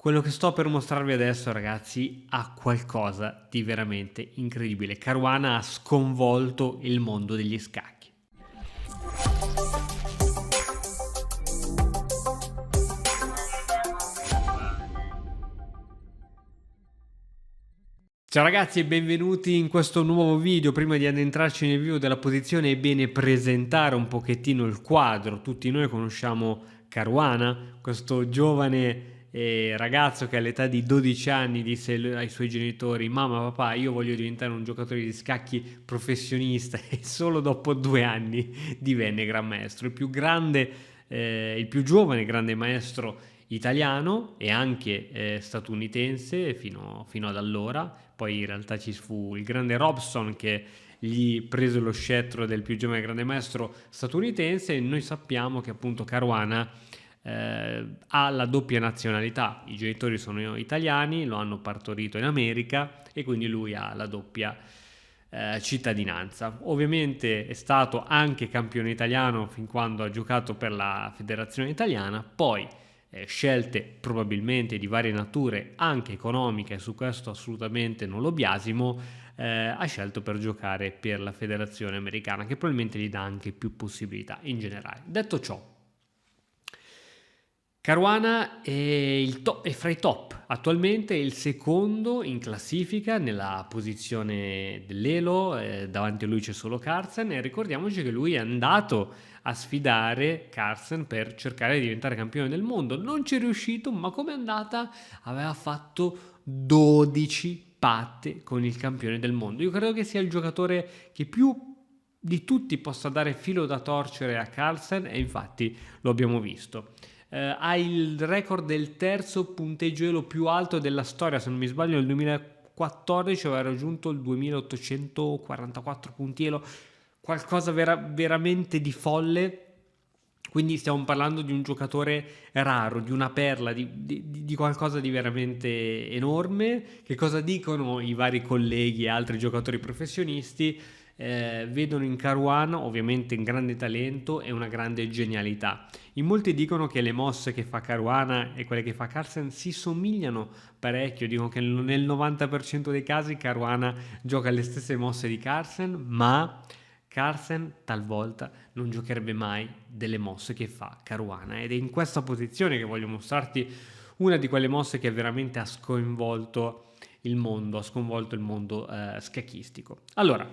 Quello che sto per mostrarvi adesso, ragazzi, ha qualcosa di veramente incredibile. Caruana ha sconvolto il mondo degli scacchi. Ciao ragazzi e benvenuti in questo nuovo video. Prima di addentrarci nel video della posizione è bene presentare un pochettino il quadro. Tutti noi conosciamo Caruana, questo giovane ragazzo che all'età di 12 anni disse ai suoi genitori: mamma, papà, io voglio diventare un giocatore di scacchi professionista, e solo dopo 2 anni divenne gran maestro, il più giovane grande maestro italiano e anche statunitense fino ad allora. Poi in realtà ci fu il grande Robson che gli prese lo scettro del più giovane grande maestro statunitense, e noi sappiamo che appunto Caruana ha la doppia nazionalità. I genitori sono italiani, lo hanno partorito in America e quindi lui ha la doppia cittadinanza. Ovviamente è stato anche campione italiano fin quando ha giocato per la federazione italiana, poi scelte probabilmente di varie nature, anche economiche, e su questo assolutamente non lo biasimo, ha scelto per giocare per la federazione americana, che probabilmente gli dà anche più possibilità in generale. Detto ciò, Caruana è fra i top, attualmente è il secondo in classifica nella posizione dell'Elo, davanti a lui c'è solo Carlsen, e ricordiamoci che lui è andato a sfidare Carlsen per cercare di diventare campione del mondo. Non ci è riuscito, ma come è andata? Aveva fatto 12 patte con il campione del mondo. Io credo che sia il giocatore che più di tutti possa dare filo da torcere a Carlsen, e infatti lo abbiamo visto. Ha il record del terzo punteggio elo più alto della storia, se non mi sbaglio nel 2014 aveva raggiunto il 2844 punti elo, qualcosa veramente di folle. Quindi stiamo parlando di un giocatore raro, di una perla, di qualcosa di veramente enorme. Che cosa dicono i vari colleghi e altri giocatori professionisti? Vedono in Caruana ovviamente un grande talento e una grande genialità. In molti dicono che le mosse che fa Caruana e quelle che fa Carlsen si somigliano parecchio, dicono che nel 90% dei casi Caruana gioca le stesse mosse di Carlsen, ma Carlsen talvolta non giocherebbe mai delle mosse che fa Caruana, ed è in questa posizione che voglio mostrarti una di quelle mosse che veramente ha sconvolto il mondo scacchistico. Allora,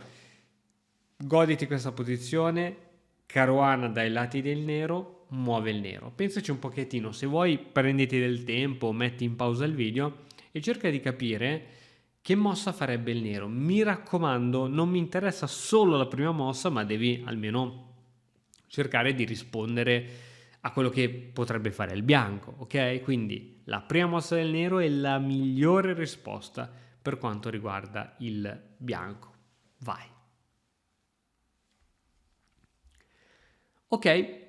goditi questa posizione. Caruana dai lati del nero muove il nero. Pensaci un pochettino, se vuoi prenditi del tempo, metti in pausa il video e cerca di capire che mossa farebbe il nero. Mi raccomando, non mi interessa solo la prima mossa, ma devi almeno cercare di rispondere a quello che potrebbe fare il bianco, ok? Quindi la prima mossa del nero è la migliore risposta per quanto riguarda il bianco. Vai. Ok,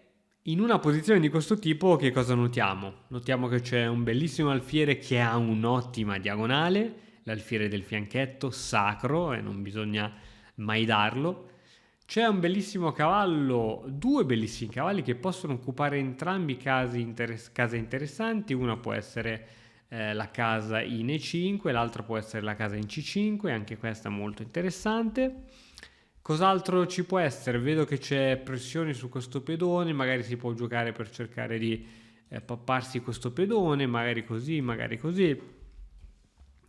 in una posizione di questo tipo che cosa notiamo? Notiamo che c'è un bellissimo alfiere che ha un'ottima diagonale, l'alfiere del fianchetto, sacro, e non bisogna mai darlo. C'è un bellissimo cavallo, due bellissimi cavalli che possono occupare entrambi case interessanti. Una può essere la casa in E5, l'altra può essere la casa in C5, anche questa molto interessante. Cos'altro ci può essere? Vedo che c'è pressione su questo pedone, magari si può giocare per cercare di papparsi questo pedone, magari così, magari così.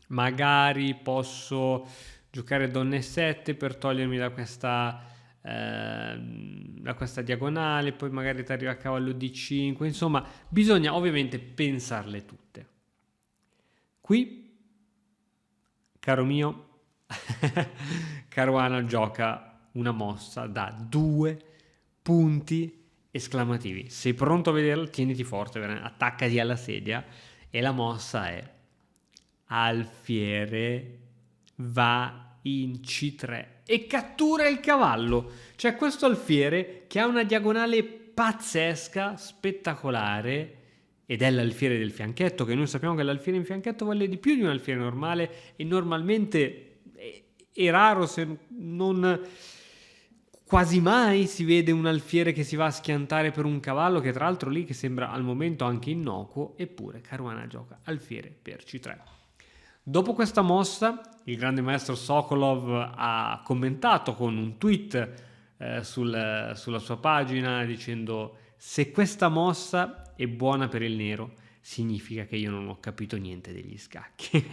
Magari posso giocare donna E7 per togliermi da questa diagonale, poi magari ti arriva a cavallo D5, insomma bisogna ovviamente pensarle tutte. Qui, caro mio, Caruana gioca una mossa da 2 punti esclamativi. Sei pronto a vederla? Tieniti forte, attaccati alla sedia, e la mossa è alfiere va in C3 e cattura il cavallo. C'è questo alfiere che ha una diagonale pazzesca, spettacolare, ed è l'alfiere del fianchetto, che noi sappiamo che l'alfiere in fianchetto vale di più di un alfiere normale, e normalmente è raro, se non quasi mai si vede un alfiere che si va a schiantare per un cavallo, che tra l'altro lì che sembra al momento anche innocuo, eppure Caruana gioca alfiere per C3. Dopo questa mossa, il grande maestro Sokolov ha commentato con un tweet sulla sua pagina dicendo: se questa mossa è buona per il nero, significa che io non ho capito niente degli scacchi.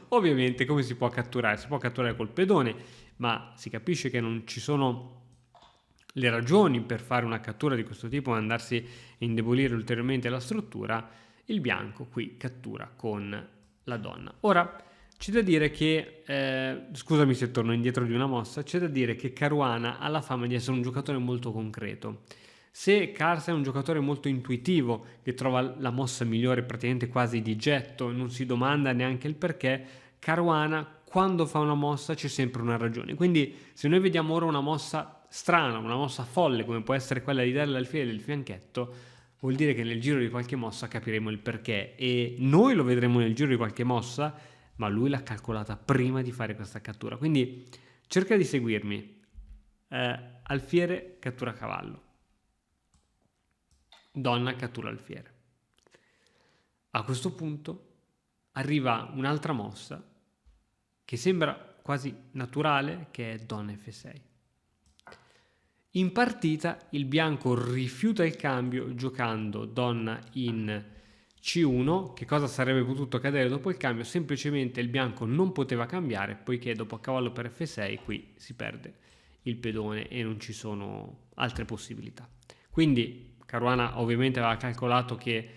Ovviamente come si può catturare? Si può catturare col pedone, ma si capisce che non ci sono le ragioni per fare una cattura di questo tipo e andarsi a indebolire ulteriormente la struttura. Il bianco qui cattura con la donna. Ora c'è da dire che, scusami se torno indietro di una mossa, c'è da dire che Caruana ha la fama di essere un giocatore molto concreto. Se Carlsen è un giocatore molto intuitivo, che trova la mossa migliore praticamente quasi di getto, non si domanda neanche il perché, Caruana quando fa una mossa c'è sempre una ragione. Quindi se noi vediamo ora una mossa strana, una mossa folle come può essere quella di dare l'alfiere del fianchetto, vuol dire che nel giro di qualche mossa capiremo il perché, e noi lo vedremo nel giro di qualche mossa, ma lui l'ha calcolata prima di fare questa cattura. Quindi cerca di seguirmi. Alfiere cattura cavallo, donna cattura alfiere. A questo punto arriva un'altra mossa che sembra quasi naturale, che è donna F6. In partita il bianco rifiuta il cambio giocando donna in C1. Che cosa sarebbe potuto accadere dopo il cambio? Semplicemente il bianco non poteva cambiare, poiché dopo cavallo per F6 qui si perde il pedone e non ci sono altre possibilità. Quindi Caruana ovviamente aveva calcolato che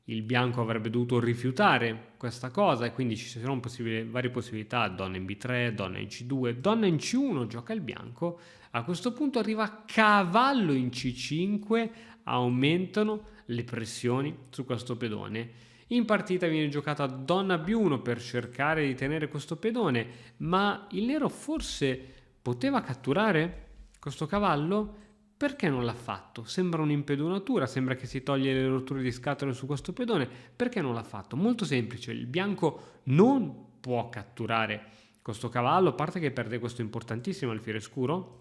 il bianco avrebbe dovuto rifiutare questa cosa e quindi ci sono varie possibilità: donna in B3, donna in C2, donna in C1, gioca il bianco. A questo punto arriva cavallo in C5, aumentano le pressioni su questo pedone. In partita viene giocata donna B1 per cercare di tenere questo pedone, ma il nero forse poteva catturare questo cavallo. Perché non l'ha fatto? Sembra un'impedonatura, sembra che si toglie le rotture di scatole su questo pedone. Perché non l'ha fatto? Molto semplice, il bianco non può catturare questo cavallo, a parte che perde questo importantissimo alfiere scuro,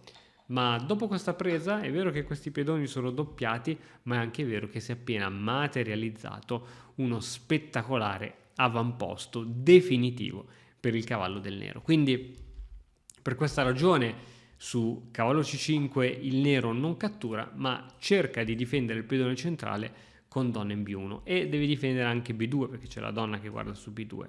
ma dopo questa presa è vero che questi pedoni sono doppiati, ma è anche vero che si è appena materializzato uno spettacolare avamposto definitivo per il cavallo del nero. Quindi per questa ragione su cavallo C5 il nero non cattura, ma cerca di difendere il pedone centrale con donna in B1 e deve difendere anche B2 perché c'è la donna che guarda su B2.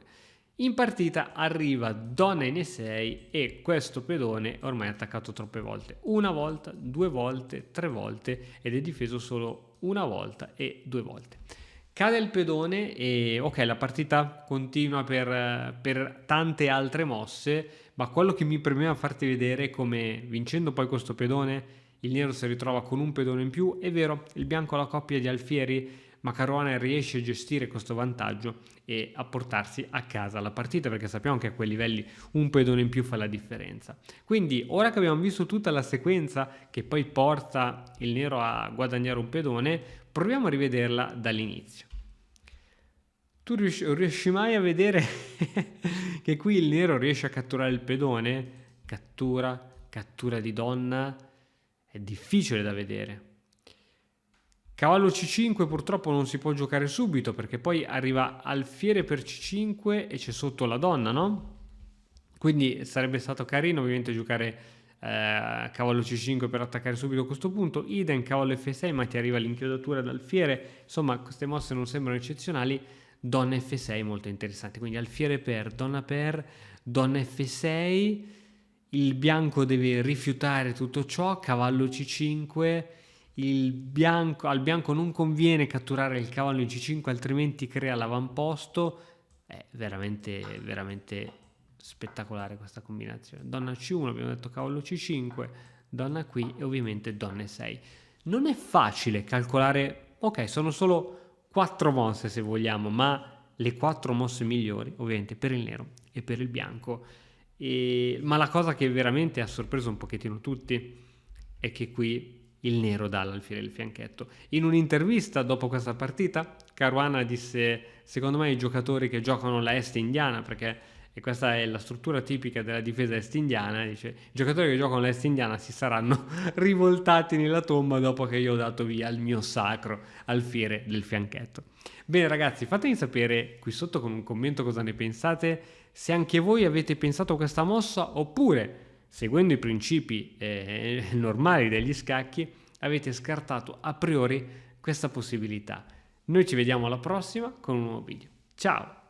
In partita arriva donna in E6 e questo pedone è ormai attaccato troppe volte. Una volta, due volte, tre volte ed è difeso solo una volta e due volte. Cade il pedone e ok, la partita continua per tante altre mosse, ma quello che mi premeva farti vedere è come vincendo poi questo pedone il nero si ritrova con un pedone in più. È vero, il bianco ha la coppia di alfieri, ma Caruana riesce a gestire questo vantaggio e a portarsi a casa la partita, perché sappiamo che a quei livelli un pedone in più fa la differenza. Quindi ora che abbiamo visto tutta la sequenza che poi porta il nero a guadagnare un pedone, proviamo a rivederla dall'inizio. Tu riesci mai a vedere che qui il nero riesce a catturare il pedone? Cattura di donna, è difficile da vedere. Cavallo C5 purtroppo non si può giocare subito perché poi arriva alfiere per C5 e c'è sotto la donna, no? Quindi sarebbe stato carino ovviamente giocare cavallo C5 per attaccare subito a questo punto. Idem cavallo F6, ma ti arriva l'inchiodatura d'alfiere. Insomma, queste mosse non sembrano eccezionali. Donna F6 molto interessante, quindi alfiere per, donna F6, il bianco deve rifiutare tutto ciò, cavallo C5, al bianco non conviene catturare il cavallo in C5 altrimenti crea l'avamposto. È veramente veramente spettacolare questa combinazione. Donna C1, abbiamo detto cavallo C5, donna qui e ovviamente donna E6. Non è facile calcolare, ok, sono solo 4 mosse se vogliamo, ma le 4 mosse migliori ovviamente per il nero e per il bianco. Ma la cosa che veramente ha sorpreso un pochettino tutti è che qui il nero dà l'alfiere del fianchetto. In un'intervista dopo questa partita Caruana disse: secondo me i giocatori che giocano la est indiana, perché e questa è la struttura tipica della difesa est indiana. Dice: i giocatori che giocano l'est indiana si saranno rivoltati nella tomba dopo che io ho dato via il mio sacro alfiere del fianchetto. Bene ragazzi, fatemi sapere qui sotto con un commento cosa ne pensate, se anche voi avete pensato a questa mossa, oppure seguendo i principi normali degli scacchi avete scartato a priori questa possibilità. Noi ci vediamo alla prossima con un nuovo video. Ciao!